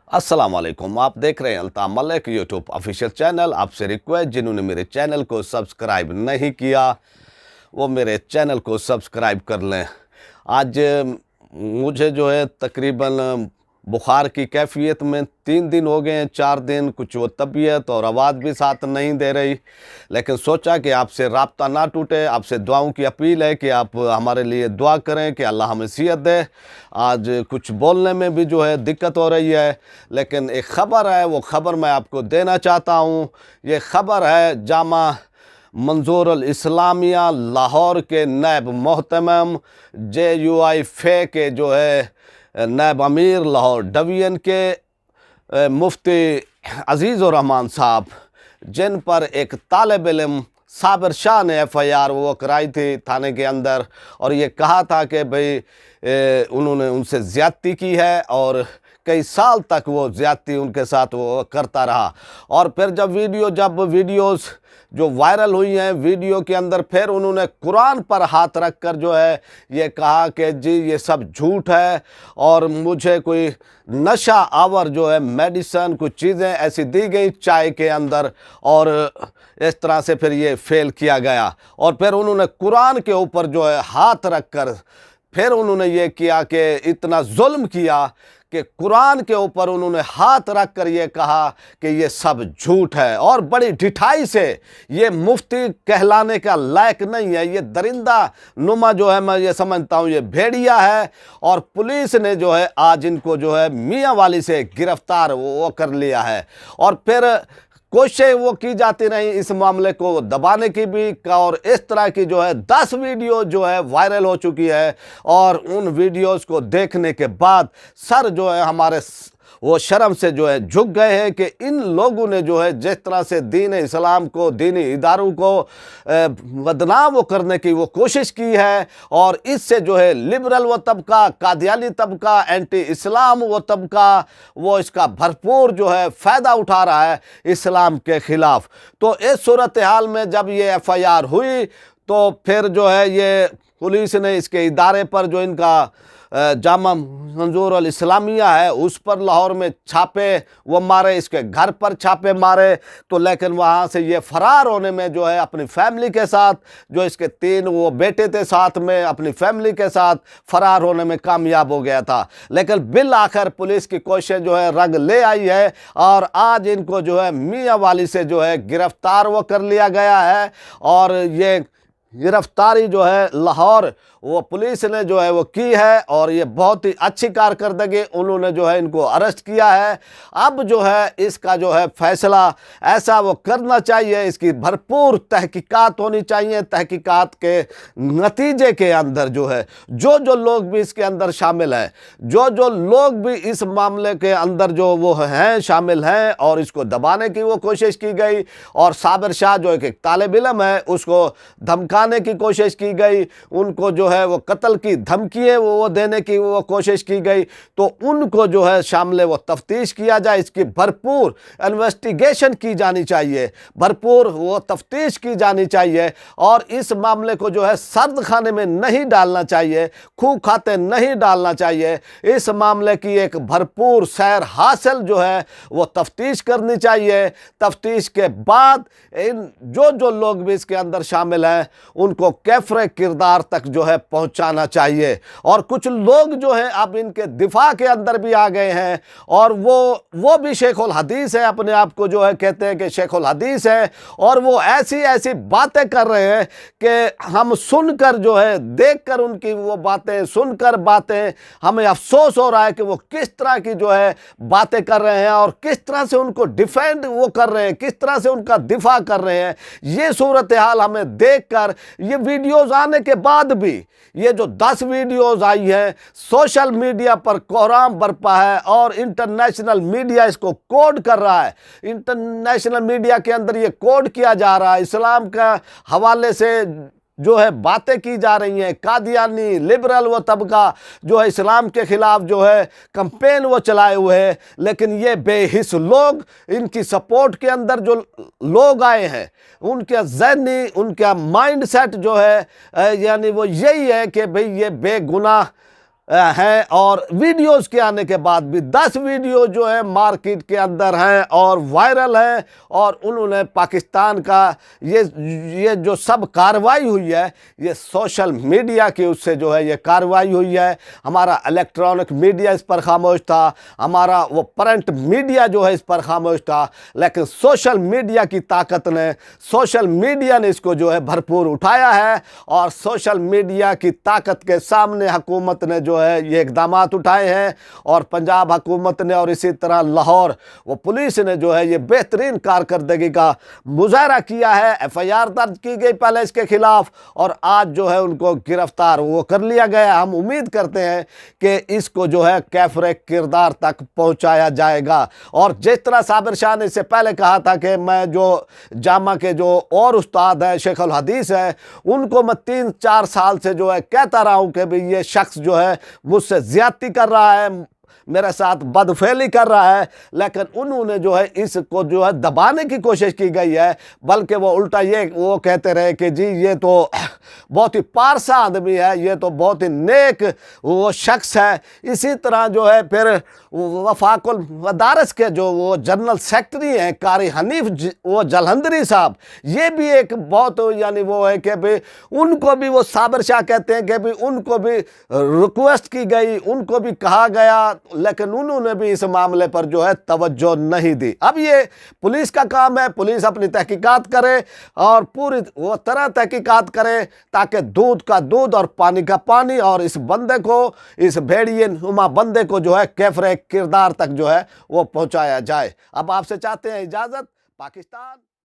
अस्सलाम वालेकुम। आप देख रहे हैं Altaf Malik YouTube official channel. आपसे रिक्वेस्ट, जिन्होंने मेरे चैनल को सब्सक्राइब नहीं किया वो मेरे चैनल को सब्सक्राइब कर लें। आज मुझे जो है तकरीबन बुखार की कैफियत में 3 दिन हो गए हैं, 4 दिन कुछ वो तबीयत और आवाज़ भी साथ नहीं दे रही, लेकिन सोचा कि आपसे राब्ता ना टूटे, आपसे दुआओं की अपील है कि आप हमारे लिए दुआ करें कि अल्लाह हमें सेहत दे। आज कुछ बोलने में भी जो है दिक्कत हो रही है, लेकिन एक ख़बर है, वो ख़बर मैं आपको देना चाहता हूँ। ये ख़बर है जामा मंजूरुल इस्लामिया लाहौर के नायब मोहतरम JUI फे के जो है नायब अमीर लाहौर डिवीज़न के मुफ्ती अज़ीज़ुर रहमान साहब, जिन पर एक तालिब इल्म साबिर शाह ने FIR वो कराई थी थाने के अंदर, और ये कहा था कि भाई उन्होंने उनसे ज़्यादती की है और कई साल तक वो ज़्यादती उनके साथ वो करता रहा। और फिर जब वीडियोस जो वायरल हुई हैं, वीडियो के अंदर फिर उन्होंने कुरान पर हाथ रख कर जो है ये कहा कि जी ये सब झूठ है और मुझे कोई नशा आवर जो है मेडिसन कुछ चीज़ें ऐसी दी गई चाय के अंदर, और इस तरह से फिर ये फेल किया गया। और फिर उन्होंने कुरान के ऊपर जो है हाथ रख कर फिर उन्होंने ये किया कि इतना जुल्म किया कि कुरान के ऊपर उन्होंने हाथ रख कर ये कहा कि ये सब झूठ है, और बड़ी ढिठाई से ये मुफ्ती कहलाने का लायक नहीं है, ये दरिंदा नुमा जो है मैं ये समझता हूँ ये भेड़िया है। और पुलिस ने जो है आज इनको जो है मियाँ वाली से गिरफ्तार वो कर लिया है, और फिर कोशिशें वो की जाती रही इस मामले को दबाने की भी, और इस तरह की जो है 10 वीडियो जो है वायरल हो चुकी है। और उन वीडियोस को देखने के बाद सर जो है हमारे वो शर्म से जो है झुक गए हैं कि इन लोगों ने जो है जिस तरह से दीन इस्लाम को, दीनी इदारों को बदनाम वो करने की वो कोशिश की है, और इससे जो है लिबरल वो तबका, कादियानी तबका, एंटी इस्लाम वो तबका वो इसका भरपूर जो है फ़ायदा उठा रहा है इस्लाम के ख़िलाफ़। तो इस सूरत हाल में जब ये FIR हुई तो फिर जो है ये पुलिस ने इसके इदारे पर जो इनका जामा मंजूरुल इस्लामिया है उस पर लाहौर में छापे वो मारे, इसके घर पर छापे मारे, तो लेकिन वहाँ से ये फ़रार होने में जो है अपनी फैमिली के साथ, जो इसके 3 वो बेटे थे साथ में, अपनी फैमिली के साथ फ़रार होने में कामयाब हो गया था। लेकिन बिल आखिर पुलिस की कोशिश जो है रंग ले आई है, और आज इनको जो है मियाँ वाली से जो है गिरफ़्तार वो कर लिया गया है। और ये गिरफ्तारी जो है लाहौर वो पुलिस ने जो है वो की है, और ये बहुत ही अच्छी कारकर्दगी उन्होंने जो है इनको अरेस्ट किया है। अब जो है इसका जो है फैसला ऐसा वो करना चाहिए, इसकी भरपूर तहकीकात होनी चाहिए। तहकीकात के नतीजे के अंदर जो है जो लोग भी इसके अंदर शामिल हैं, जो लोग भी इस मामले के अंदर जो वो हैं शामिल हैं, और इसको दबाने की वो कोशिश की गई, और साबिर शाह जो एक तालिब इल्म है उसको धमकाने की कोशिश की गई, उनको जो है वो कत्ल की धमकियाँ वो देने की वो कोशिश की गई, तो उनको जो है शामिल वो तफ्तीश किया जाए, इसकी भरपूर इन्वेस्टिगेशन की जानी चाहिए, भरपूर वो तफ्तीश की जानी चाहिए, और इस मामले को जो है सर्द खाने में नहीं डालना चाहिए, खूह खाते नहीं डालना चाहिए। इस मामले की एक भरपूर सैर हासिल जो है वो तफ्तीश करनी चाहिए। तफ्तीश के बाद इन जो लोग भी इसके अंदर शामिल हैं उनको कैफरे किरदार तक जो है पहुंचाना चाहिए। और कुछ लोग जो हैं अब इनके दिफा के अंदर भी आ गए हैं, और वो भी शेखुल हदीस है, अपने आप को जो है कहते हैं कि शेखुल हदीस है, और वो ऐसी बातें कर रहे हैं कि हम सुनकर जो है देखकर उनकी वो बातें सुनकर बातें हमें अफसोस हो रहा है कि वो किस तरह की जो है बातें कर रहे हैं, और किस तरह से उनको डिफेंड वो कर रहे हैं, किस तरह से उनका दिफा कर रहे हैं। ये सूरत हाल हमें देखकर, ये वीडियोस आने के बाद भी, ये जो 10 वीडियोस आई हैं, सोशल मीडिया पर कोहराम बरपा है, और इंटरनेशनल मीडिया इसको कोड कर रहा है। इंटरनेशनल मीडिया के अंदर ये कोड किया जा रहा है, इस्लाम का हवाले से जो है बातें की जा रही हैं, कादियानी लिबरल वो तबका जो है इस्लाम के ख़िलाफ़ जो है कैंपेन वो चलाए हुए हैं। लेकिन ये बेहिस लोग, इनकी सपोर्ट के अंदर जो लोग आए हैं, उनका ज़हनी, उनका माइंड सेट जो है यानी वो यही है कि भाई ये बेगुनाह ہیں اور ویڈیوز کے آنے کے بعد بھی 10 ویڈیو جو ہے مارکیٹ کے اندر ہیں اور وائرل ہیں، اور انہوں نے پاکستان کا یہ جو سب کارروائی ہوئی ہے یہ سوشل میڈیا کی اس سے جو ہے یہ کارروائی ہوئی ہے۔ ہمارا الیکٹرانک میڈیا اس پر خاموش تھا، ہمارا وہ پرنٹ میڈیا جو ہے اس پر خاموش تھا، لیکن سوشل میڈیا کی طاقت نے، سوشل میڈیا نے اس کو جو ہے بھرپور اٹھایا ہے، اور سوشل میڈیا کی طاقت کے سامنے حکومت نے جو ہے یہ اقدامات اٹھائے ہیں، اور پنجاب حکومت نے اور اسی طرح لاہور وہ پولیس نے جو ہے یہ بہترین کارکردگی کا مظاہرہ کیا ہے۔ ایف آئی آر درج کی گئی پہلے اس کے خلاف، اور آج جو ہے ان کو گرفتار وہ کر لیا گیا۔ ہم امید کرتے ہیں کہ اس کو جو ہے کیفر کردار تک پہنچایا جائے گا، اور جس طرح صابر شاہ نے اس سے پہلے کہا تھا کہ میں جو جامعہ کے جو اور استاد ہیں، شیخ الحدیث ہیں، ان کو میں 3-4 سال سے جو ہے کہتا رہا ہوں کہ بھی یہ شخص جو ہے مجھ سے زیادتی کر رہا ہے، میرے ساتھ بدفعلی کر رہا ہے، لیکن انہوں نے جو ہے اس کو جو ہے دبانے کی کوشش کی گئی ہے، بلکہ وہ الٹا وہ کہتے رہے کہ جی یہ تو بہت ہی پارسا آدمی ہے، یہ تو بہت ہی نیک وہ شخص ہے۔ اسی طرح جو ہے پھر وفاق المدارس کے جو وہ جنرل سیکٹری ہیں قاری حنیف وہ جلندری صاحب، یہ بھی ایک بہت یعنی وہ ہے کہ بھی ان کو بھی وہ صابر شاہ کہتے ہیں کہ بھی ان کو بھی ریکویسٹ کی گئی، ان کو بھی کہا گیا، لیکن انہوں نے بھی اس معاملے پر جو ہے توجہ نہیں دی۔ اب یہ پولیس کا کام ہے، پولیس اپنی تحقیقات کرے اور پوری وہ طرح تحقیقات کرے تاکہ دودھ کا دودھ اور پانی کا پانی، اور اس بندے کو، اس بھیڑیے نما بندے کو جو ہے کیفر کردار تک جو ہے وہ پہنچایا جائے۔ اب آپ سے چاہتے ہیں اجازت۔ پاکستان